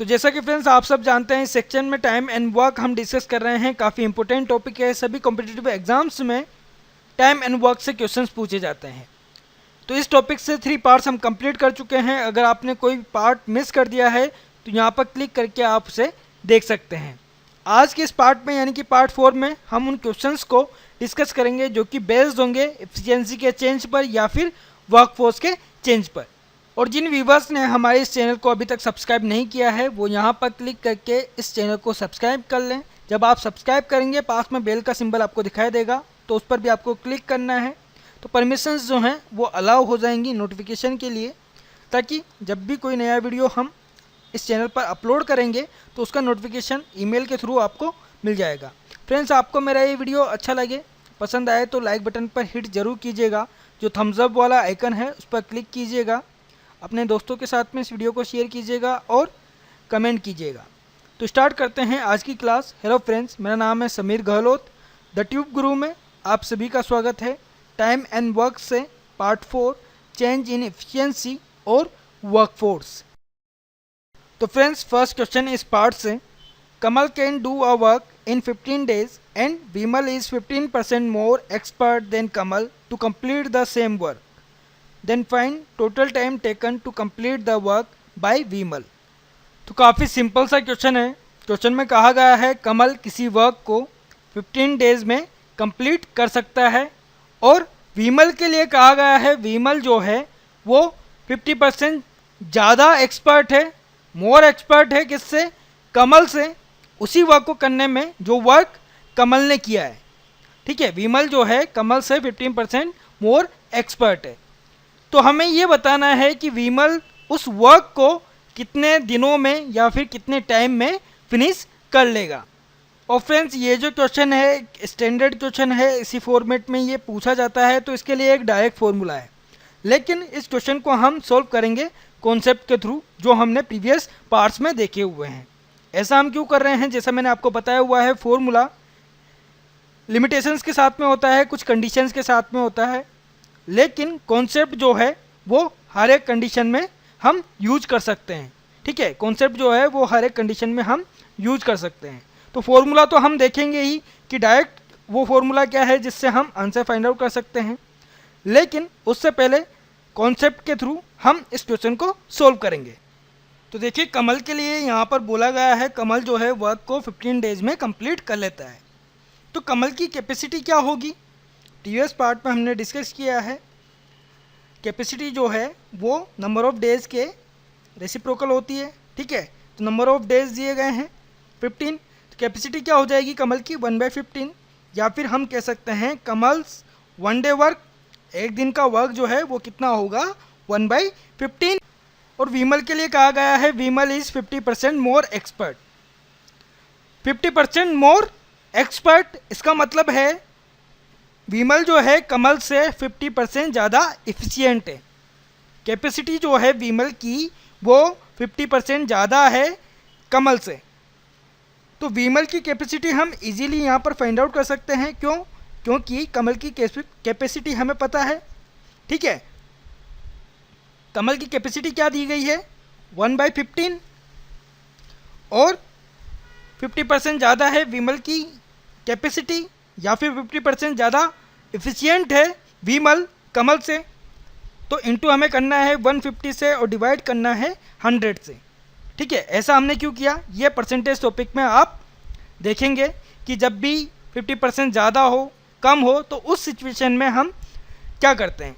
तो जैसा कि फ्रेंड्स आप सब जानते हैं, इस सेक्शन में टाइम एंड वर्क हम डिस्कस कर रहे हैं। काफ़ी इंपॉर्टेंट टॉपिक है। सभी कॉम्पिटिटिव एग्जाम्स में टाइम एंड वर्क से क्वेश्चंस पूछे जाते हैं। तो इस टॉपिक से 3 पार्ट्स हम कंप्लीट कर चुके हैं। अगर आपने कोई पार्ट मिस कर दिया है तो यहाँ पर क्लिक करके आप उसे देख सकते हैं। आज के इस पार्ट में यानी कि पार्ट 4 में हम उन क्वेश्चंस को डिस्कस करेंगे जो कि बेस्ड होंगे एफिशिएंसी के चेंज पर या फिर वर्कफोर्स के चेंज पर। और जिन व्यूवर्स ने हमारे इस चैनल को अभी तक सब्सक्राइब नहीं किया है वो यहाँ पर क्लिक करके इस चैनल को सब्सक्राइब कर लें। जब आप सब्सक्राइब करेंगे पास में बेल का सिंबल आपको दिखाई देगा, तो उस पर भी आपको क्लिक करना है। तो परमिशंस जो हैं वो अलाउ हो जाएंगी नोटिफिकेशन के लिए, ताकि जब भी कोई नया वीडियो हम इस चैनल पर अपलोड करेंगे तो उसका नोटिफिकेशन ईमेल के थ्रू आपको मिल जाएगा। फ्रेंड्स, आपको मेरा ये वीडियो अच्छा लगे, पसंद आए तो लाइक बटन पर हिट ज़रूर कीजिएगा। जो थम्स अप वाला आइकन है उस पर क्लिक कीजिएगा। अपने दोस्तों के साथ में इस वीडियो को शेयर कीजिएगा और कमेंट कीजिएगा। तो स्टार्ट करते हैं आज की क्लास। हेलो फ्रेंड्स, मेरा नाम है समीर गहलोत। द ट्यूब गुरु में आप सभी का स्वागत है। टाइम एंड वर्क से पार्ट 4 चेंज इन एफिशिएंसी और वर्कफोर्स। तो फ्रेंड्स, फर्स्ट क्वेश्चन इस पार्ट से, Kamal can do a work in 15 days and Vimal is 15% more expert than Kamal to complete the same work, then find total time taken to complete the work by Vimal. तो काफ़ी simple सा question है। Question में कहा गया है कमल किसी वर्क को 15 days में कंप्लीट कर सकता है, और विमल के लिए कहा गया है विमल जो है वो 50% ज़्यादा एक्सपर्ट है, मोर एक्सपर्ट है किससे? कमल से, उसी वर्क को करने में जो वर्क कमल ने किया है। ठीक है, विमल जो है कमल से 15% मोर एक्सपर्ट है। तो हमें ये बताना है कि विमल उस वर्क को कितने दिनों में या फिर कितने टाइम में फिनिश कर लेगा। और फ्रेंड्स, ये जो क्वेश्चन है स्टैंडर्ड क्वेश्चन है, इसी फॉर्मेट में ये पूछा जाता है, तो इसके लिए एक डायरेक्ट फॉर्मूला है। लेकिन इस क्वेश्चन को हम सॉल्व करेंगे कॉन्सेप्ट के थ्रू, जो हमने प्रीवियस पार्ट्स में देखे हुए हैं। ऐसा हम क्यों कर रहे हैं? जैसा मैंने आपको बताया हुआ है, फॉर्मूला लिमिटेशंस के साथ में होता है, कुछ कंडीशंस के साथ में होता है, लेकिन कॉन्सेप्ट जो है वो हर एक कंडीशन में हम यूज कर सकते हैं। ठीक है, कॉन्सेप्ट जो है वो हर एक कंडीशन में हम यूज कर सकते हैं। तो फॉर्मूला तो हम देखेंगे ही कि डायरेक्ट वो फॉर्मूला क्या है जिससे हम आंसर फाइंड आउट कर सकते हैं, लेकिन उससे पहले कॉन्सेप्ट के थ्रू हम इस क्वेश्चन को सोल्व करेंगे। तो देखिए, कमल के लिए यहाँ पर बोला गया है कमल जो है वर्क को 15 days में कंप्लीट कर लेता है। तो कमल की कैपेसिटी क्या होगी? प्रीवियस पार्ट में हमने डिस्कस किया है। कैपेसिटी जो है वो नंबर ऑफ डेज़ के रेसिप्रोकल होती है। ठीक है, तो नंबर ऑफ डेज़ दिए गए हैं 15, तो कैपेसिटी क्या हो जाएगी कमल की? 1/15। या फिर हम कह सकते हैं कमल्स 1 day वर्क, एक दिन का वर्क जो है वो कितना होगा? 1/15। और विमल के लिए कहा गया है Vimal is 50% more expert. 50% more expert, इसका मतलब है विमल जो है कमल से 50% ज़्यादा इफ़िशियंट है। कैपेसिटी जो है विमल की वो 50% ज़्यादा है कमल से। तो विमल की कैपेसिटी हम इजीली यहाँ पर फाइंड आउट कर सकते हैं। क्यों? क्योंकि कमल की कैपेसिटी हमें पता है। ठीक है, कमल की कैपेसिटी क्या दी गई है? 1/15, और 50% ज़्यादा है विमल की कैपेसिटी, या फिर 50% ज़्यादा इफ़िशियंट है विमल कमल से। तो इनटू हमें करना है 150 से और डिवाइड करना है 100 से। ठीक है, ऐसा हमने क्यों किया? ये परसेंटेज टॉपिक में आप देखेंगे कि जब भी 50% ज़्यादा हो कम हो तो उस सिचुएशन में हम क्या करते हैं।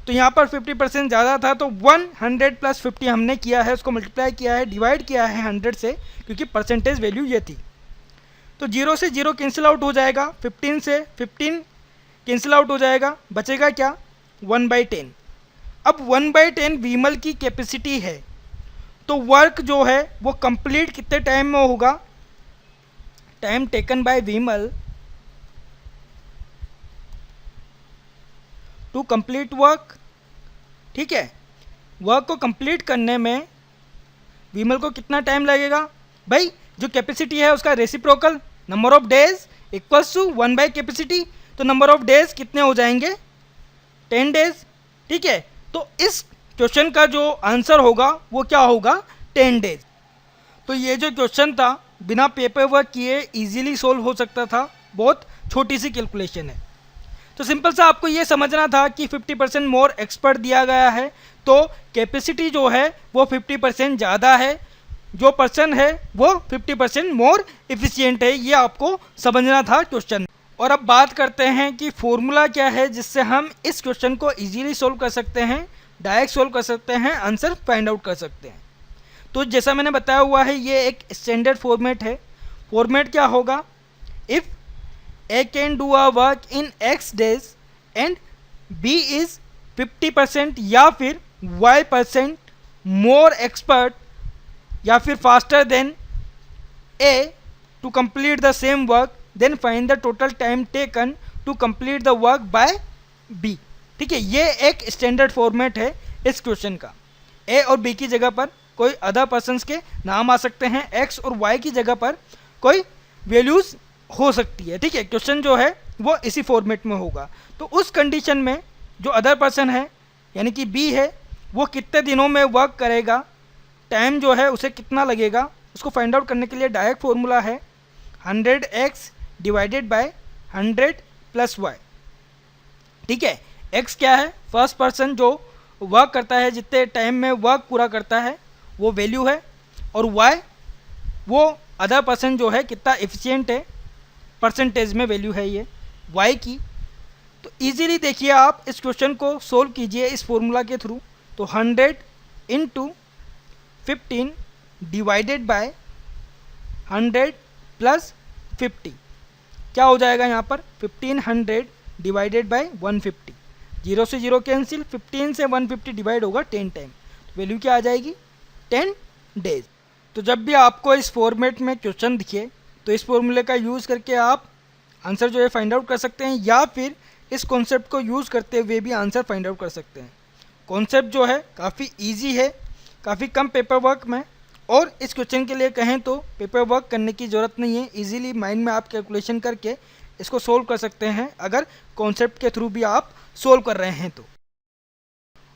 तो यहाँ पर 50% ज़्यादा था तो 100 + 50 हमने किया है, उसको मल्टीप्लाई किया है, डिवाइड किया है 100 से, क्योंकि परसेंटेज वैल्यू ये थी। तो 0 से 0 कैंसिल आउट हो जाएगा, 15 से 15 कैंसिल आउट हो जाएगा, बचेगा क्या? 1/10। अब 1/10 विमल की कैपेसिटी है, तो वर्क जो है वो कंप्लीट कितने टाइम में होगा? Time taken by Vimal to complete work. ठीक है, वर्क को कंप्लीट करने में विमल को कितना टाइम लगेगा? भाई, जो कैपेसिटी है उसका reciprocal number of days equals to 1 capacity, तो नंबर ऑफ डेज कितने हो जाएंगे? 10 days। ठीक है, तो इस क्वेश्चन का जो आंसर होगा वो क्या होगा? 10 days। तो ये जो क्वेश्चन था बिना पेपर वर्क किए इजीली सोल्व हो सकता था, बहुत छोटी सी कैलकुलेशन है। तो सिंपल सा आपको ये समझना था कि 50% मोर एक्सपर्ट दिया गया है, तो कैपेसिटी जो है वो 50% ज़्यादा है, जो पर्सन है वो 50% मोर इफिशियंट है, ये आपको समझना था क्वेश्चन। और अब बात करते हैं कि फॉर्मूला क्या है जिससे हम इस क्वेश्चन को इजीली सोल्व कर सकते हैं, डायरेक्ट सोल्व कर सकते हैं, आंसर फाइंड आउट कर सकते हैं। तो जैसा मैंने बताया हुआ है ये एक स्टैंडर्ड फॉर्मेट है। फॉर्मेट क्या होगा, if A can do a work in x days and B is 50% या फिर y% मोर एक्सपर्ट या फिर faster than A to complete the same work, then find the total time taken to complete the work by B. ठीक है, ये एक standard format है इस क्वेश्चन का। ए और बी की जगह पर कोई अदर पर्सन्स के नाम आ सकते हैं, एक्स और वाई की जगह पर कोई वैल्यूज़ हो सकती है। ठीक है, क्वेश्चन जो है वो इसी फॉर्मेट में होगा। तो उस कंडीशन में जो अदर पर्सन है यानी कि बी है वो कितने दिनों में वर्क करेगा, टाइम जो है उसे कितना लगेगा, उसको फाइंड आउट करने के लिए डायरेक्ट फॉर्मूला है 100x divided by 100 plus y। ठीक है, x क्या है, फर्स्ट पर्सन जो वर्क करता है, जितने टाइम में वर्क पूरा करता है वो वैल्यू है, और y वो अदर पर्सन जो है कितना एफिशिएंट है, परसेंटेज में वैल्यू है ये y की। तो इजीली देखिए आप इस क्वेश्चन को सोल्व कीजिए इस फॉर्मूला के थ्रू। तो 100 इंटू 15 डिवाइडेड बाय 100 प्लस 50 क्या हो जाएगा यहाँ पर 1500 डिवाइडेड बाय 150, 0 से 0 कैंसिल, 15 से 150 डिवाइड होगा 10 टाइम, तो वैल्यू क्या आ जाएगी 10 डेज। तो जब भी आपको इस फॉर्मेट में क्वेश्चन दिखे तो इस फॉर्मूले का यूज़ करके आप आंसर जो है फाइंड आउट कर सकते हैं, या फिर इस कॉन्सेप्ट को यूज़ करते हुए भी आंसर फाइंड आउट कर सकते हैं। कॉन्सेप्ट जो है काफ़ी ईजी है, काफ़ी कम पेपर वर्क में, और इस क्वेश्चन के लिए कहें तो पेपर वर्क करने की ज़रूरत नहीं है, इजीली माइंड में आप कैलकुलेशन करके इसको सोल्व कर सकते हैं अगर कॉन्सेप्ट के थ्रू भी आप सोल्व कर रहे हैं तो।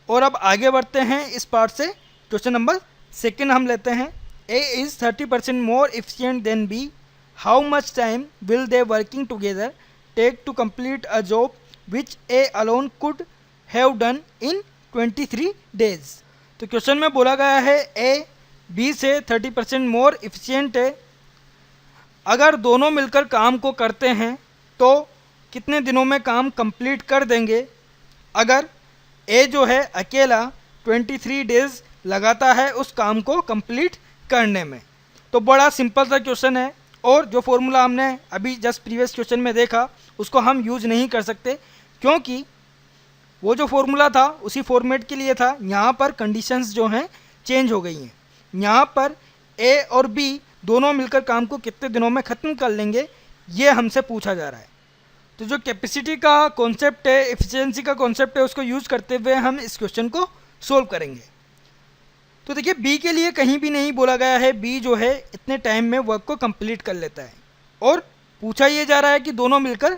और अब आगे बढ़ते हैं इस पार्ट से। क्वेश्चन नंबर 2 हम लेते हैं। A is 30% more efficient than B, how much time will they working together take to complete a job which A alone could have done in 23 days. तो क्वेश्चन में बोला गया है ए बी से 30% more efficient है, अगर दोनों मिलकर काम को करते हैं तो कितने दिनों में काम कंप्लीट कर देंगे। अगर ए जो है अकेला 23 डेज लगाता है उस काम को कंप्लीट करने में। तो बड़ा सिंपल सा क्वेश्चन है, और जो फॉर्मूला हमने अभी जस्ट प्रीवियस क्वेश्चन में देखा उसको हम यूज़ नहीं कर सकते, क्योंकि वो जो फॉर्मूला था उसी फॉर्मेट के लिए था। यहाँ पर कंडीशंस जो हैं चेंज हो गई हैं। यहाँ पर ए और बी दोनों मिलकर काम को कितने दिनों में ख़त्म कर लेंगे ये हमसे पूछा जा रहा है। तो जो कैपेसिटी का कॉन्सेप्ट है, एफिशिएंसी का कॉन्सेप्ट है, उसको यूज़ करते हुए हम इस क्वेश्चन को सोल्व करेंगे। तो देखिए बी के लिए कहीं भी नहीं बोला गया है बी जो है इतने टाइम में वर्क को कंप्लीट कर लेता है, और पूछा ये जा रहा है कि दोनों मिलकर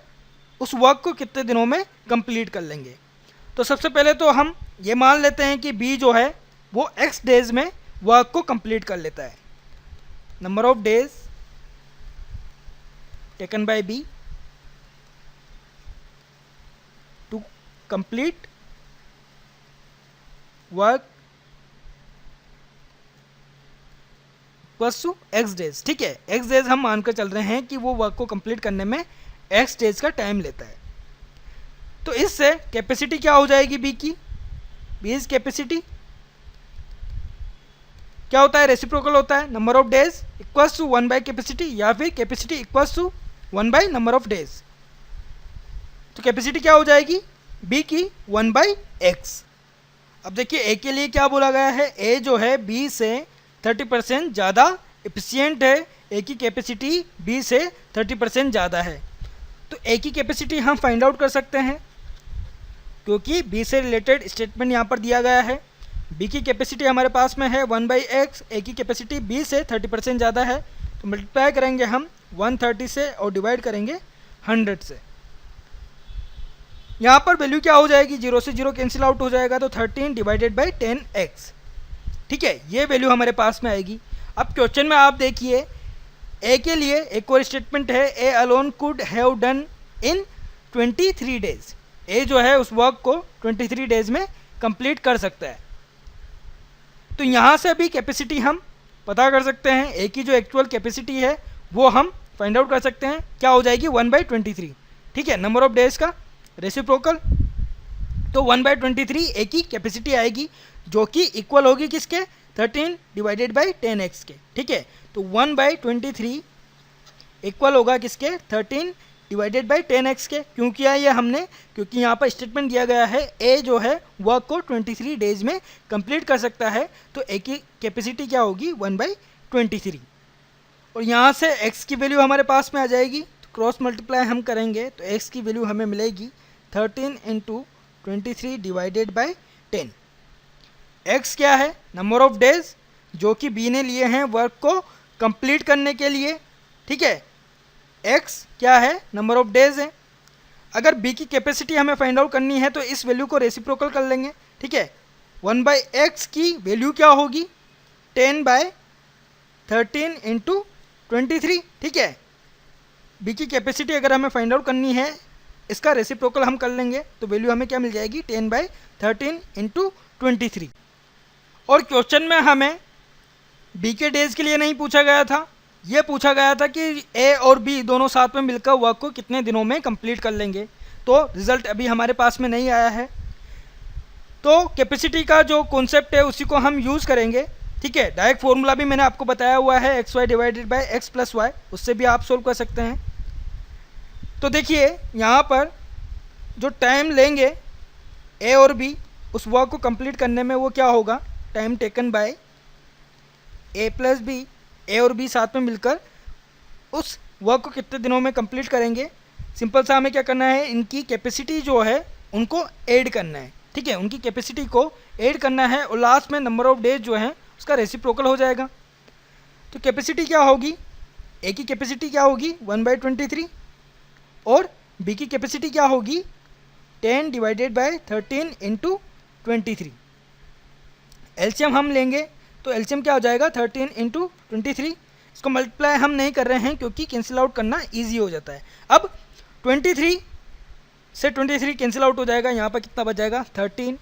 उस वर्क को कितने दिनों में कंप्लीट कर लेंगे। तो सबसे पहले तो हम ये मान लेते हैं कि बी जो है वो एक्स डेज में वर्क को कंप्लीट कर लेता है। Number of days taken by B to complete work plus two X days. ठीक है, एक्स डेज हम मानकर चल रहे हैं कि वो वर्क को कंप्लीट करने में एक्स डेज का टाइम लेता है। तो इससे कैपेसिटी क्या हो जाएगी बी की, बी इज कैपेसिटी क्या होता है, रेसिप्रोकल होता है, number of days equals to 1 by capacity, या फिर capacity equals to 1 by number of days. तो कैपेसिटी क्या हो जाएगी बी की 1 बाय एक्स। अब देखिए ए के लिए क्या बोला गया है, ए जो है बी से 30% ज़्यादा एफिशिएंट है, ए की कैपेसिटी बी से 30% ज़्यादा है। तो ए की कैपेसिटी हम फाइंड आउट कर सकते हैं, क्योंकि बी से रिलेटेड स्टेटमेंट यहाँ पर दिया गया है। बी की कैपेसिटी हमारे पास में है 1 बाई एक्स, ए की कैपेसिटी बी से 30% ज़्यादा है, तो मल्टीप्लाई करेंगे हम 130 से और डिवाइड करेंगे 100 से। यहाँ पर वैल्यू क्या हो जाएगी, 0 से 0 कैंसिल आउट हो जाएगा, तो 13 डिवाइडेड बाई 10x। ठीक है, ये वैल्यू हमारे पास में आएगी। अब क्वेश्चन में आप देखिए ए के लिए एक और स्टेटमेंट है, A alone could have done in 23 days. A जो है उस वर्क को 23 डेज में कंप्लीट कर सकता है। तो यहाँ से अभी कैपेसिटी हम पता कर सकते हैं, ए की जो एक्चुअल कैपेसिटी है वो हम फाइंड आउट कर सकते हैं, क्या हो जाएगी 1/23। ठीक है, नंबर ऑफ डेज का रेसिप्रोकल, तो 1/23 ए की कैपेसिटी आएगी जो कि इक्वल होगी किसके, 13 डिवाइडेड बाई 10x के। ठीक है, तो 1/23 इक्वल होगा किसके, 13 डिवाइडेड बाई 10x के। क्यों किया ये हमने, क्योंकि यहाँ पर स्टेटमेंट दिया गया है ए जो है वर्क को 23 डेज में कंप्लीट कर सकता है, तो ए की कैपेसिटी क्या होगी 1/23। और यहाँ से x की वैल्यू हमारे पास में आ जाएगी, तो क्रॉस मल्टीप्लाई हम करेंगे तो x की वैल्यू हमें मिलेगी 13 इंटू 23 डिवाइडेड बाई 10। x क्या है, नंबर ऑफ डेज जो कि b ने लिए हैं वर्क को कंप्लीट करने के लिए। ठीक है, x क्या है, नंबर ऑफ डेज है। अगर b की कैपेसिटी हमें फाइंड आउट करनी है तो इस वैल्यू को रेसिप्रोकल कर लेंगे। ठीक है, 1/x की वैल्यू क्या होगी, 10/13 इंटू 23। ठीक है, b की कैपेसिटी अगर हमें फाइंड आउट करनी है, इसका रेसिप्रोकल हम कर लेंगे तो वैल्यू हमें क्या मिल जाएगी, 10/13 इंटू 23। और क्वेश्चन में हमें b के डेज के लिए नहीं पूछा गया था, ये पूछा गया था कि a और b दोनों साथ में मिलकर वर्क को कितने दिनों में कंप्लीट कर लेंगे। तो रिजल्ट अभी हमारे पास में नहीं आया है, तो कैपेसिटी का जो कॉन्सेप्ट है उसी को हम यूज़ करेंगे। ठीक है, डायरेक्ट फॉर्मूला भी मैंने आपको बताया हुआ है, X Y divided by X plus Y, उससे भी आप सोल्व कर सकते हैं। तो देखिए यहाँ पर जो टाइम लेंगे ए और बी उस वर्क को कंप्लीट करने में, वो क्या होगा, time taken by A plus B, A और बी साथ में मिलकर उस वर्क को कितने दिनों में कंप्लीट करेंगे। सिंपल सा हमें क्या करना है, इनकी कैपेसिटी जो है उनको ऐड करना है। ठीक है, उनकी कैपेसिटी को ऐड करना है और लास्ट में नंबर ऑफ डेज जो है उसका रेसिप्रोकल हो जाएगा। तो कैपेसिटी क्या होगी, ए की कैपेसिटी क्या होगी 1/23 और बी की कैपेसिटी क्या होगी 10 डिवाइडेड बाय 13 इंटू 23। एलसीएम हम लेंगे तो एलसीएम क्या हो जाएगा 13 इंटू 23। इसको मल्टीप्लाई हम नहीं कर रहे हैं क्योंकि कैंसिल आउट करना ईजी हो जाता है। अब 23 से 23 कैंसिल आउट हो जाएगा, यहाँ पर कितना बच जाएगा 13।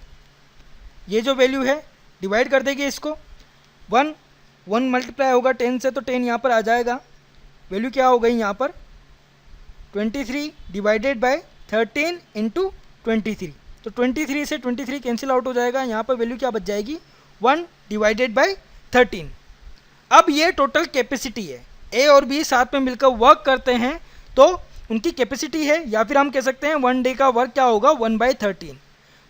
ये जो वैल्यू है डिवाइड कर देंगे इसको, 1 मल्टीप्लाई होगा 10 से तो 10 यहाँ पर आ जाएगा। वैल्यू क्या हो गई यहाँ पर 23 डिवाइडेड बाय 13 इंटू 23। तो 23 से 23 कैंसिल आउट हो जाएगा, यहाँ पर वैल्यू क्या बच जाएगी 1 डिवाइडेड बाय 13। अब ये टोटल कैपेसिटी है, ए और बी साथ में मिलकर वर्क करते हैं तो उनकी कैपेसिटी है, या फिर हम कह सकते हैं 1 डे का वर्क क्या होगा 1/13।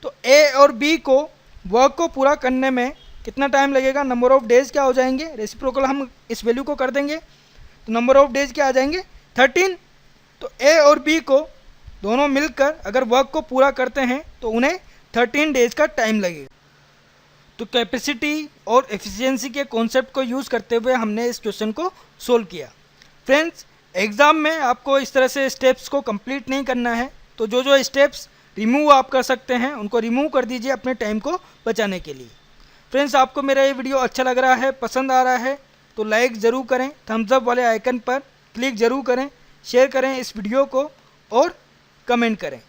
तो ए और बी को वर्क को पूरा करने में कितना टाइम लगेगा, नंबर ऑफ डेज क्या हो जाएंगे, रेसिप्रोकल हम इस वैल्यू को कर देंगे तो नंबर ऑफ डेज क्या आ जाएंगे 13। तो ए और बी को दोनों मिलकर अगर वर्क को पूरा करते हैं तो उन्हें 13 डेज का टाइम लगेगा। तो कैपेसिटी और एफिशिएंसी के कॉन्सेप्ट को यूज़ करते हुए हमने इस क्वेश्चन को सोल्व किया। फ्रेंड्स, एग्ज़ाम में आपको इस तरह से स्टेप्स को कंप्लीट नहीं करना है, तो जो जो स्टेप्स रिमूव आप कर सकते हैं उनको रिमूव कर दीजिए अपने टाइम को बचाने के लिए। फ्रेंड्स, आपको मेरा ये वीडियो अच्छा लग रहा है, पसंद आ रहा है तो लाइक ज़रूर करें, थम्स अप वाले आइकन पर क्लिक ज़रूर करें, शेयर करें इस वीडियो को और कमेंट करें।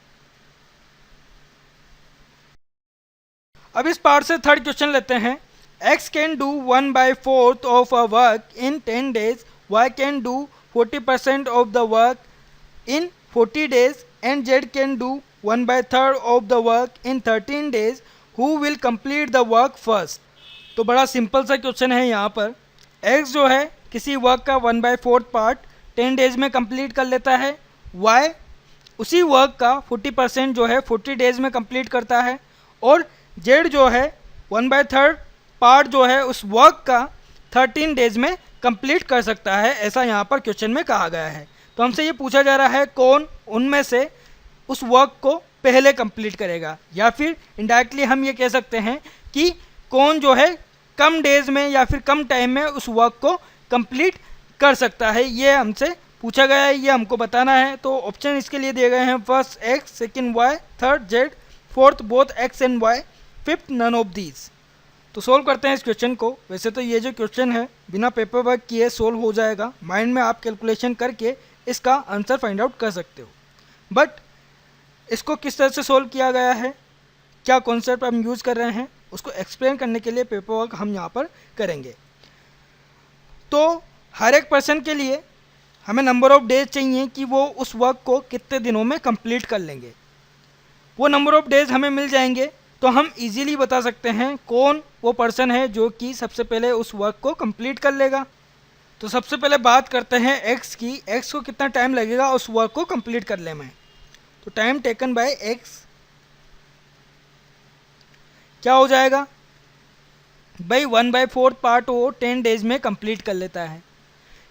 अब इस पार्ट से थर्ड क्वेश्चन लेते हैं। x can do 1/4 of a work in 10 days, y can do 40% of the work in 40 days and z can do 1/3 of the work in 13 days. Who will complete the work first. तो बड़ा simple सा question है। यहाँ पर x जो है किसी work का 1/4 पार्ट 10 डेज में कंप्लीट कर लेता है, y उसी वर्क का 40% जो है 40 डेज में कंप्लीट करता है, और z जो है 1/3 पार्ट जो है उस वर्क का 13 डेज में कंप्लीट कर सकता है, ऐसा यहाँ पर क्वेश्चन में कहा गया है। तो हमसे ये पूछा जा रहा है कौन उनमें से उस वर्क को पहले कंप्लीट करेगा, या फिर इनडायरेक्टली हम ये कह सकते हैं कि कौन जो है कम डेज में या फिर कम टाइम में उस वर्क को कंप्लीट कर सकता है, ये हमसे पूछा गया है, ये हमको बताना है। तो ऑप्शन इसके लिए दिए गए हैं, first x, second y, third z, fourth both x and y, fifth none of these. तो सोल्व करते हैं इस क्वेश्चन को। वैसे तो ये जो क्वेश्चन है बिना पेपर वर्क किए सोल्व हो जाएगा, माइंड में आप कैलकुलेशन करके इसका आंसर फाइंड आउट कर सकते हो। बट इसको किस तरह से सोल्व किया गया है, क्या कॉन्सेप्ट हम यूज़ कर रहे हैं, उसको एक्सप्लेन करने के लिए पेपर वर्क हम यहाँ पर करेंगे। तो हर एक पर्सन के लिए हमें नंबर ऑफ डेज चाहिए कि वो उस वर्क को कितने दिनों में कंप्लीट कर लेंगे। वो नंबर ऑफ डेज हमें मिल जाएंगे तो हम इजीली बता सकते हैं कौन वो पर्सन है जो कि सबसे पहले उस वर्क को कंप्लीट कर लेगा। तो सबसे पहले बात करते हैं एक्स की, एक्स को कितना टाइम लगेगा उस वर्क को कंप्लीट करने में। तो टाइम टेकन बाय एक्स क्या हो जाएगा भाई, 1/4 पार्ट वो 10 डेज में कंप्लीट कर लेता है।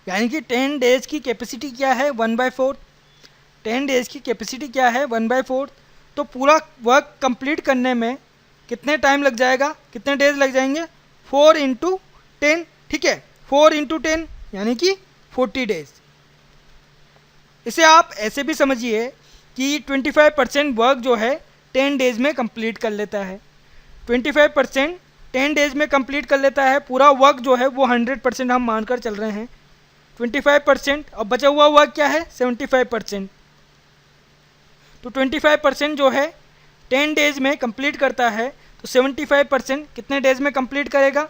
यानी कि 10 डेज की कैपेसिटी क्या है 1/4, 10 डेज की कैपेसिटी क्या है 1/4। तो पूरा वर्क कंप्लीट करने में कितने टाइम लग जाएगा, कितने डेज लग जाएंगे, 4 × 10, ठीक है, 4 × 10 यानी कि 40 डेज। इसे आप ऐसे भी समझिए कि 25% वर्क जो है 10 डेज में कंप्लीट कर लेता है। 25% 10 डेज में कंप्लीट कर लेता है। पूरा वर्क जो है वो 100% हम मानकर चल रहे हैं। 25% और बचा हुआ वर्क क्या है 75%। तो 25% जो है 10 डेज में कंप्लीट करता है, तो 75% कितने डेज में कंप्लीट करेगा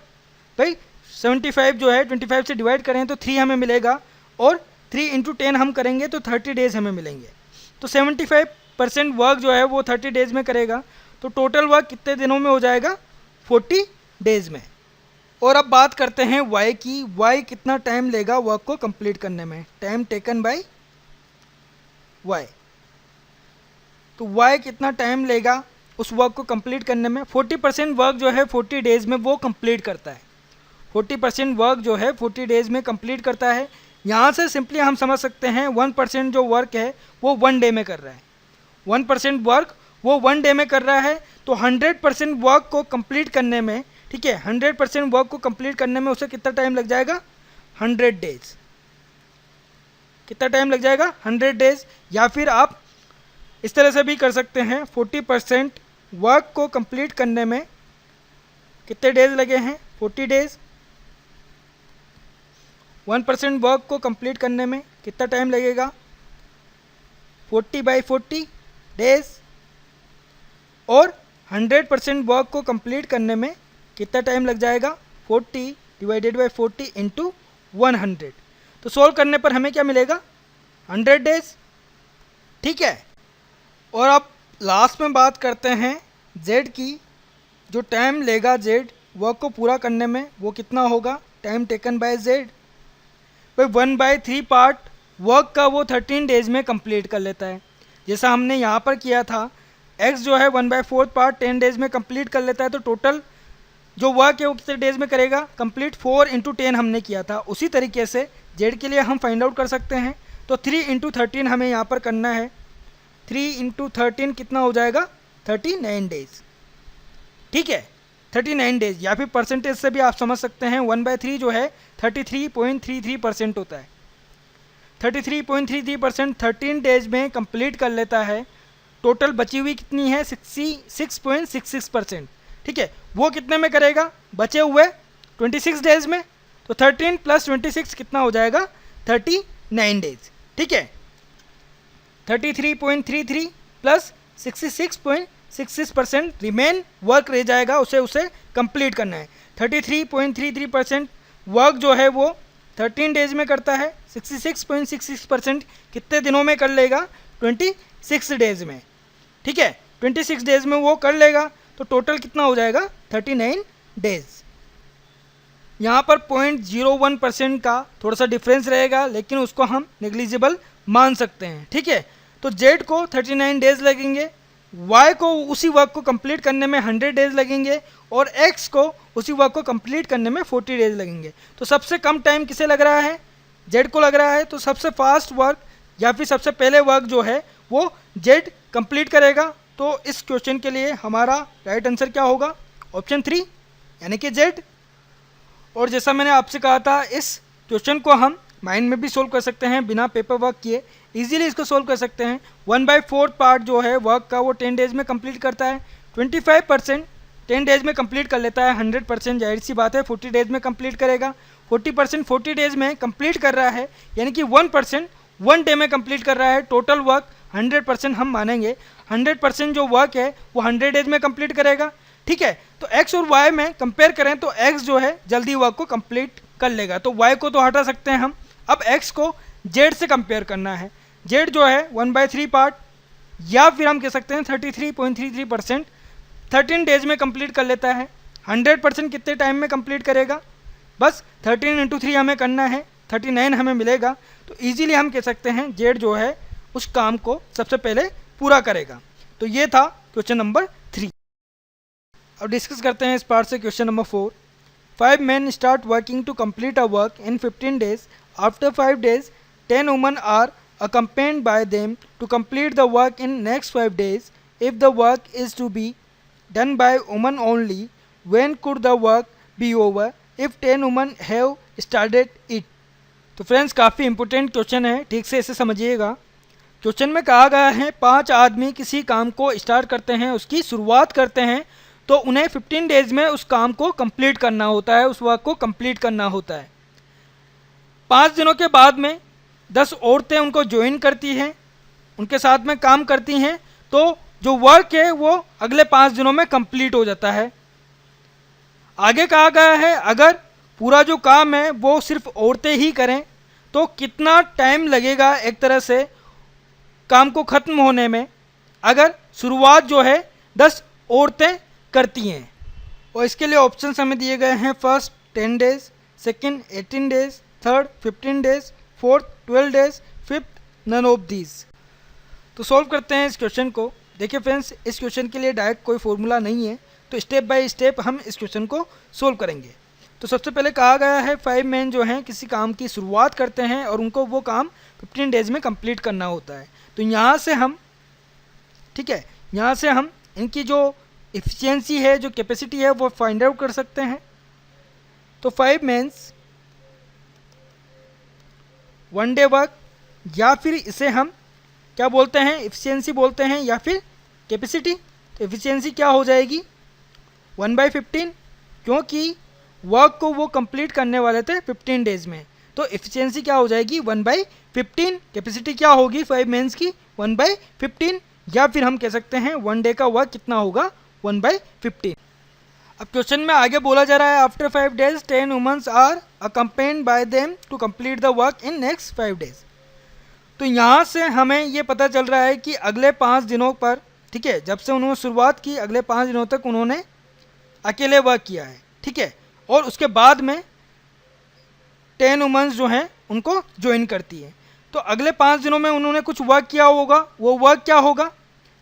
भाई, 75 जो है 25 से डिवाइड करें तो 3 हमें मिलेगा, और 3 × 10 हम करेंगे तो 30 डेज हमें मिलेंगे। तो 75% वर्क जो है वो 30 डेज में करेगा। तो टोटल वर्क कितने दिनों में हो जाएगा 40 डेज में। और अब बात करते हैं वाई की, वाई कितना टाइम लेगा वर्क को कंप्लीट करने में, टाइम टेकन बाय वाई। तो वाई कितना टाइम लेगा उस वर्क को कंप्लीट करने में। 40% वर्क जो है 40 डेज में वो कंप्लीट करता है। 40% वर्क जो है 40 डेज में कंप्लीट करता है। यहाँ से सिंपली हम समझ सकते हैं 1% जो वर्क है वो 1 डे में कर रहा है। 1% वर्क वो 1 डे में कर रहा है। तो 100% वर्क को कंप्लीट करने में, ठीक है, 100% वर्क को कंप्लीट करने में उसे कितना टाइम लग जाएगा 100 डेज। कितना टाइम लग जाएगा 100 डेज। या फिर आप इस तरह से भी कर सकते हैं, 40% वर्क को कंप्लीट करने में कितने डेज लगे हैं 40 डेज। 1% वर्क को कंप्लीट करने में कितना टाइम लगेगा 40/40 डेज। और 100% वर्क को कंप्लीट करने में कितना टाइम लग जाएगा 40 / 40 × 100। तो सोल्व करने पर हमें क्या मिलेगा 100 डेज, ठीक है। और अब लास्ट में बात करते हैं जेड की, जो टाइम लेगा जेड वर्क को पूरा करने में वो कितना होगा, टाइम टेकन बाय जेड। भाई 1/3 पार्ट वर्क का वो 13 डेज में कंप्लीट कर लेता है, जैसा हमने यहाँ पर किया था। एक्स जो है 1/4 पार्ट 10 डेज में कंप्लीट कर लेता है। तो टोटल जो वर्क है वो कितने डेज में करेगा कंप्लीट, 4 × 10 हमने किया था। उसी तरीके से जेड के लिए हम फाइंड आउट कर सकते हैं। तो 3 × 13 हमें यहाँ पर करना है। 3 × 13 कितना हो जाएगा 39 डेज, ठीक है, 39 डेज। या फिर परसेंटेज से भी आप समझ सकते हैं 1/3 जो है 33.33% होता है। 33.33% 13 डेज में कंप्लीट कर लेता है। टोटल बची हुई कितनी है 66.66%, ठीक है। वो कितने में करेगा बचे हुए 26 डेज में। तो 13 + 26 कितना हो जाएगा 39 डेज, ठीक है। 33.33 + 66.66% रिमेन वर्क रह जाएगा, उसे कंप्लीट करना है। 33.33% वर्क जो है वो 13 डेज में करता है। 66.66% कितने दिनों में कर लेगा 26 डेज में, ठीक है, 26 डेज में वो कर लेगा। तो टोटल कितना हो जाएगा 39 डेज। यहाँ पर 0.01% का थोड़ा सा डिफरेंस रहेगा, लेकिन उसको हम नेग्लिजिबल मान सकते हैं, ठीक है। तो जेड को 39 डेज लगेंगे, वाई को उसी वर्क को कंप्लीट करने में 100 डेज लगेंगे, और एक्स को उसी वर्क को कंप्लीट करने में 40 डेज लगेंगे। तो सबसे कम टाइम किसे लग रहा है जेड को लग रहा है। तो सबसे फास्ट वर्क या फिर सबसे पहले वर्क जो है वो जेड कंप्लीट करेगा। तो इस क्वेश्चन के लिए हमारा राइट आंसर क्या होगा ऑप्शन 3 यानी कि जेड। और जैसा मैंने आपसे कहा था इस क्वेश्चन को हम माइंड में भी सोल्व कर सकते हैं बिना पेपर वर्क किए, इजीली इसको सोल्व कर सकते हैं। 1/4 पार्ट जो है वर्क का वो 10 डेज में कंप्लीट करता है। 25% 10 डेज में कंप्लीट कर लेता है 100%, जाहिर सी बात है 40 डेज में कंप्लीट करेगा। 40% 40 डेज में कंप्लीट कर रहा है, यानी कि 1% 1 डे में कंप्लीट कर रहा है। टोटल वर्क 100% हम मानेंगे, 100% जो वर्क है वो 100 डेज में कंप्लीट करेगा। ठीक है, तो x और y में कंपेयर करें तो x जो है जल्दी वर्क को कंप्लीट कर लेगा, तो y को तो हटा सकते हैं हम। अब x को z से कंपेयर करना है। z जो है 1/3 पार्ट, या फिर हम कह सकते हैं 33.33%, 13 डेज में कंप्लीट कर लेता है। 100% कितने टाइम में कंप्लीट करेगा? बस 13 × 3 हमें करना है, 39 हमें मिलेगा। तो इजीली हम कह सकते हैं जेड जो है उस काम को सबसे पहले पूरा करेगा। तो ये था क्वेश्चन नंबर 3। अब डिस्कस करते हैं इस पार्ट से question number 4। 5 men start working to complete a work in 15 days. After 5 days, 10 women are accompanied by them to complete the work in next 5 days. If the work is to be done by women only, when could the work be over if 10 women have started it? तो friends काफ़ी important question है, ठीक से इसे समझिएगा। Question में कहा गया है 5 आदमी किसी काम को स्टार्ट करते हैं, उसकी शुरुआत करते हैं, तो उन्हें 15 डेज में उस काम को कंप्लीट करना होता है, उस वर्क को कंप्लीट करना होता है। 5 दिनों के बाद में 10 औरतें उनको ज्वाइन करती हैं, उनके साथ में काम करती हैं, तो जो वर्क है वो अगले 5 दिनों में कंप्लीट हो जाता है। आगे कहा गया है अगर पूरा जो काम है वो सिर्फ औरतें ही करें तो कितना टाइम लगेगा एक तरह से काम को ख़त्म होने में, अगर शुरुआत जो है 10 औरतें करती हैं। और इसके लिए ऑप्शंस हमें दिए गए हैं, first 10 days, second 18 days, third 15 days, fourth 12 days, fifth none of these. तो सॉल्व करते हैं इस क्वेश्चन को। देखिए फ्रेंड्स, इस क्वेश्चन के लिए डायरेक्ट कोई फॉर्मूला नहीं है, तो स्टेप बाय स्टेप हम इस क्वेश्चन को सोल्व करेंगे। तो सबसे पहले कहा गया है 5 मैन जो हैं किसी काम की शुरुआत करते हैं और उनको वो काम 15 डेज में कंप्लीट करना होता है। तो यहाँ से हम, ठीक है, यहाँ से हम इनकी जो एफिशिएंसी है, जो कैपेसिटी है, वो फाइंड आउट कर सकते हैं। तो 5 मैन्स 1 डे वर्क, या फिर इसे हम क्या बोलते हैं, एफिशिएंसी बोलते हैं या फिर कैपेसिटी। तो एफिशिएंसी क्या हो जाएगी 1/15, क्योंकि वर्क को वो कंप्लीट करने वाले थे 15 डेज में, तो एफिशिएंसी क्या हो जाएगी 1/15। कैपेसिटी क्या होगी 5 मेंस की 1/15, या फिर हम कह सकते हैं 1 डे का वर्क कितना होगा 1/15। अब क्वेश्चन में आगे बोला जा रहा है after 5 days 10 womens are accompanied by them to complete the work in next 5 days. तो यहाँ से हमें ये पता चल रहा है कि अगले 5 दिनों पर, ठीक है, जब से उन्होंने शुरुआत की अगले 5 दिनों तक उन्होंने अकेले वर्क किया है, ठीक है, और उसके बाद में 10 वुमेन्स जो हैं उनको ज्वाइन करती है। तो अगले 5 दिनों में उन्होंने कुछ वर्क किया होगा, वो वर्क क्या होगा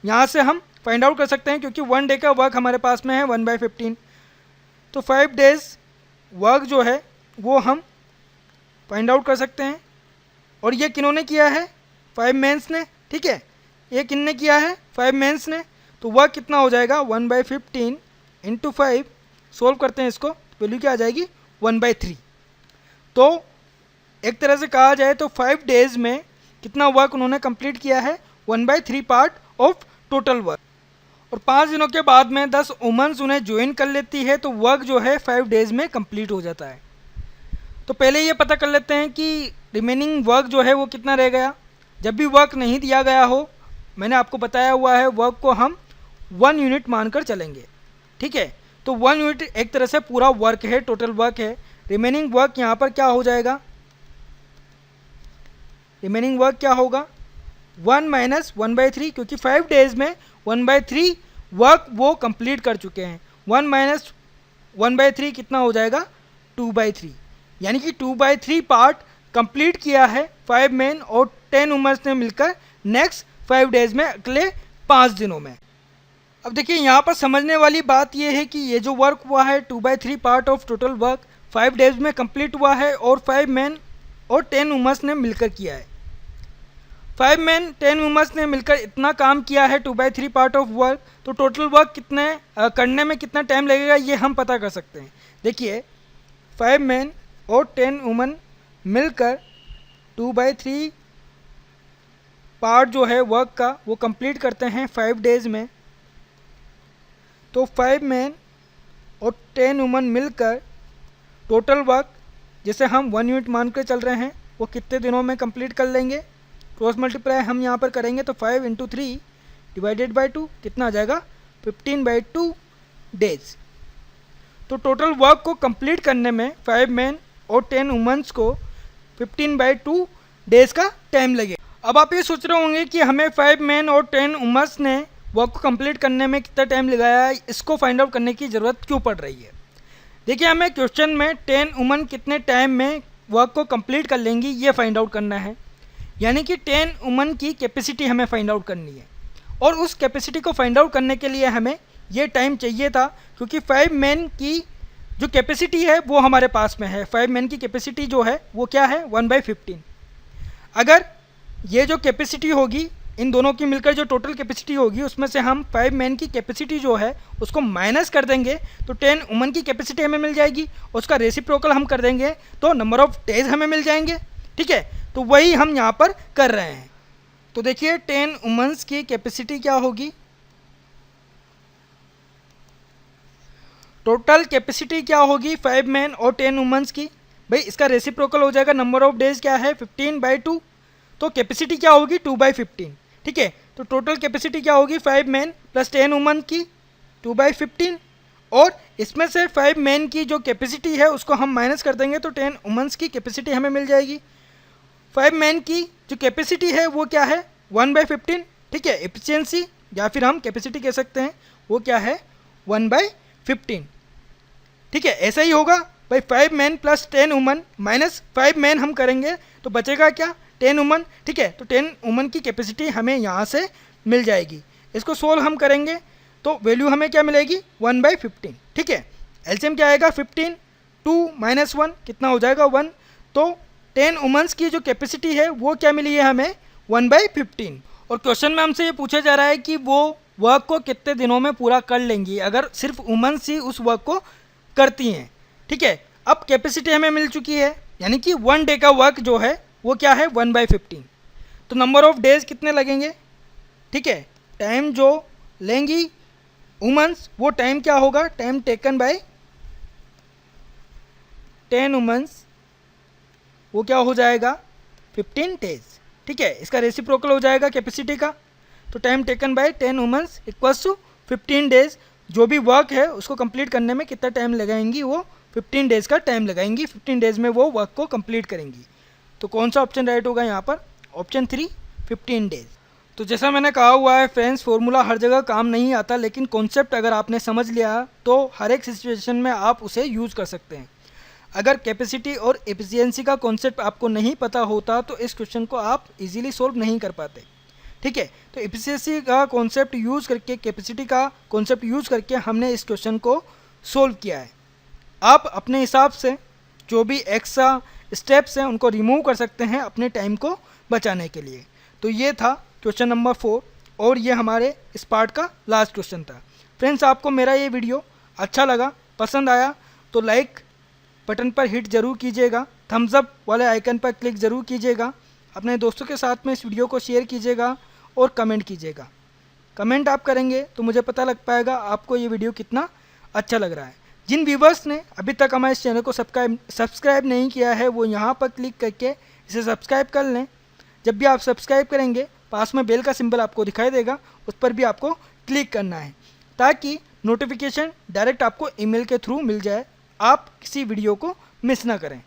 यहाँ से हम फाइंड आउट कर सकते हैं, क्योंकि 1 डे का वर्क हमारे पास में है 1/15। तो 5 डेज वर्क जो है वो हम फाइंड आउट कर सकते हैं। और ये किन्होंने किया है 5 मेंस ने, ठीक है, ये किन्ने किया है 5 मेंस ने। तो वर्क कितना हो जाएगा 1/15 × 5, सोल्व करते हैं इसको, वैल्यू क्या आ जाएगी 1/3। तो एक तरह से कहा जाए तो 5 डेज में कितना वर्क उन्होंने कंप्लीट किया है 1/3 पार्ट ऑफ टोटल वर्क। और 5 दिनों के बाद में 10 वुमेन्स उन्हें ज्वाइन कर लेती है, तो वर्क जो है 5 डेज में कंप्लीट हो जाता है। तो पहले ये पता कर लेते हैं कि रिमेनिंग वर्क जो है वो कितना रह गया। जब भी वर्क नहीं दिया गया हो, मैंने आपको बताया हुआ है वर्क को हम 1 यूनिट मानकर चलेंगे, ठीक है। तो 1 यूनिट एक तरह से पूरा वर्क है, टोटल वर्क है। रिमेनिंग वर्क यहाँ पर क्या हो जाएगा, रिमेनिंग वर्क क्या होगा 1 - 1/3, क्योंकि 5 डेज में 1/3 वर्क वो कंप्लीट कर चुके हैं। 1 - 1/3 कितना हो जाएगा 2/3, यानी कि 2/3 पार्ट कंप्लीट किया है 5 मेन और 10 वुमेन्स ने मिलकर नेक्स्ट 5 डेज में, अगले 5 दिनों में। अब देखिए यहाँ पर समझने वाली बात यह है कि ये जो वर्क हुआ है 2/3 part of total work 5 days में कंप्लीट हुआ है और 5 मेन और 10 वुमेन्स ने मिलकर किया है। 5 मेन 10 वुमेन्स ने मिलकर इतना काम किया है 2/3 पार्ट ऑफ वर्क, तो टोटल वर्क कितने करने में कितना टाइम लगेगा ये हम पता कर सकते हैं। देखिए 5 मेन और 10 वुमेन मिलकर 2/3 पार्ट जो है वर्क का वो कंप्लीट करते हैं 5 डेज में। तो 5 मेन और 10 वुमन मिलकर टोटल वर्क, जैसे हम 1 यूनिट मान कर चल रहे हैं, वो कितने दिनों में कंप्लीट कर लेंगे। क्रॉस मल्टीप्लाई हम यहाँ पर करेंगे तो 5 × 3 डिवाइडेड बाई 2 कितना आ जाएगा 15/2 डेज। तो टोटल वर्क को कंप्लीट करने में 5 मैन और 10 वुमेन्स को 15/2 डेज का टाइम लगे। अब आप ये सोच रहे होंगे कि हमें 5 मैन और 10 वुमेन्स ने वर्क को कंप्लीट करने में कितना टाइम लगाया है, इसको फाइंड आउट करने की ज़रूरत क्यों पड़ रही है। देखिए, हमें क्वेश्चन में 10 वुमेन कितने टाइम में वर्क को कंप्लीट कर लेंगी ये फाइंड आउट करना है, यानी कि 10 वुमेन की कैपेसिटी हमें फाइंड आउट करनी है। और उस कैपेसिटी को फाइंड आउट करने के लिए हमें ये टाइम चाहिए था, क्योंकि 5 मैन की जो कैपेसिटी है वो हमारे पास में है। 5 मैन की कैपेसिटी जो है वो क्या है 1/15। अगर ये जो कैपेसिटी होगी, इन दोनों की मिलकर जो टोटल कैपेसिटी होगी, उसमें से हम 5 मैन की कैपेसिटी जो है उसको माइनस कर देंगे तो 10 वुमन की कैपेसिटी हमें मिल जाएगी। उसका रेसिप्रोकल हम कर देंगे तो नंबर ऑफ डेज हमें मिल जाएंगे। ठीक है, तो वही हम यहाँ पर कर रहे हैं। तो देखिए 10 वुमेन्स की कैपेसिटी क्या होगी, टोटल कैपेसिटी क्या होगी 5 मैन और 10 वुमेन्स की। भाई इसका रेसिप्रोकल हो जाएगा, नंबर ऑफ डेज क्या है 15/2, तो कैपेसिटी क्या होगी 2/15। ठीक है, तो टोटल कैपेसिटी क्या होगी 5 मैन प्लस 10 वुमन की 2/15, और इसमें से 5 मैन की जो कैपेसिटी है उसको हम माइनस कर देंगे तो 10 वुमेन्स की कैपेसिटी हमें मिल जाएगी। 5 मैन की जो कैपेसिटी है वो क्या है 1/15। ठीक है, एफिशिएंसी या फिर हम कैपेसिटी कह सकते हैं वो क्या है 1/15। ठीक है, ऐसा ही होगा भाई 5 man plus 10 woman minus 5 man हम करेंगे तो बचेगा क्या 10 वुमन। ठीक है, तो 10 वुमन की कैपेसिटी हमें यहाँ से मिल जाएगी। इसको सोल्व हम करेंगे तो वैल्यू हमें क्या मिलेगी 1/15। ठीक है, एलसीएम क्या आएगा 15, 2 - 1 कितना हो जाएगा 1। तो 10 वुमेन्स की जो कैपेसिटी है वो क्या मिली है हमें 1/15। और क्वेश्चन में हमसे ये पूछा जा रहा है कि वो वर्क को कितने दिनों में पूरा कर लेंगी अगर सिर्फ वुमेन्स ही उस वर्क को करती हैं। ठीक है, अब कैपेसिटी हमें मिल चुकी है, यानी कि 1 डे का वर्क जो है वो क्या है 1/15। तो नंबर ऑफ डेज कितने लगेंगे। ठीक है, टाइम जो लेंगी वुमेन्स वो टाइम क्या होगा, टाइम टेकन बाय 10 वुमेन्स वो क्या हो जाएगा 15 डेज। ठीक है, इसका रेसिप्रोकल हो जाएगा कैपेसिटी का, तो time taken by 10 womens equals to 15 days. जो भी वर्क है उसको कंप्लीट करने में कितना टाइम लगाएंगी, वो 15 डेज़ का टाइम लगाएंगी। 15 डेज़ में वो वर्क को कंप्लीट करेंगी। तो कौन सा ऑप्शन राइट होगा यहाँ पर, ऑप्शन 3 15 डेज। तो जैसा मैंने कहा हुआ है फ्रेंड्स, फॉर्मूला हर जगह काम नहीं आता, लेकिन कॉन्सेप्ट अगर आपने समझ लिया तो हर एक सिचुएशन में आप उसे यूज़ कर सकते हैं। अगर कैपेसिटी और एफिशिएंसी का कॉन्सेप्ट आपको नहीं पता होता तो इस क्वेश्चन को आप इजीली सोल्व नहीं कर पाते। ठीक है, तो एफिशिएंसी का कॉन्सेप्ट यूज़ करके, कैपेसिटी का कॉन्सेप्ट यूज़ करके हमने इस क्वेश्चन को सोल्व किया है। आप अपने हिसाब से जो भी एक्स्ट्रा स्टेप्स हैं उनको रिमूव कर सकते हैं अपने टाइम को बचाने के लिए। तो ये था क्वेश्चन नंबर 4 और ये हमारे इस पार्ट का लास्ट क्वेश्चन था। फ्रेंड्स, आपको मेरा ये वीडियो अच्छा लगा, पसंद आया तो लाइक बटन पर हिट ज़रूर कीजिएगा, थम्स अप वाले आइकन पर क्लिक ज़रूर कीजिएगा, अपने दोस्तों के साथ में इस वीडियो को शेयर कीजिएगा और कमेंट कीजिएगा। कमेंट आप करेंगे तो मुझे पता लग पाएगा आपको ये वीडियो कितना अच्छा लग रहा है। जिन व्यूवर्स ने अभी तक हमारे इस चैनल को सब्सक्राइब नहीं किया है वो यहाँ पर क्लिक करके इसे सब्सक्राइब कर लें। जब भी आप सब्सक्राइब करेंगे पास में बेल का सिंबल आपको दिखाई देगा, उस पर भी आपको क्लिक करना है ताकि नोटिफिकेशन डायरेक्ट आपको ईमेल के थ्रू मिल जाए, आप किसी वीडियो को मिस ना करें।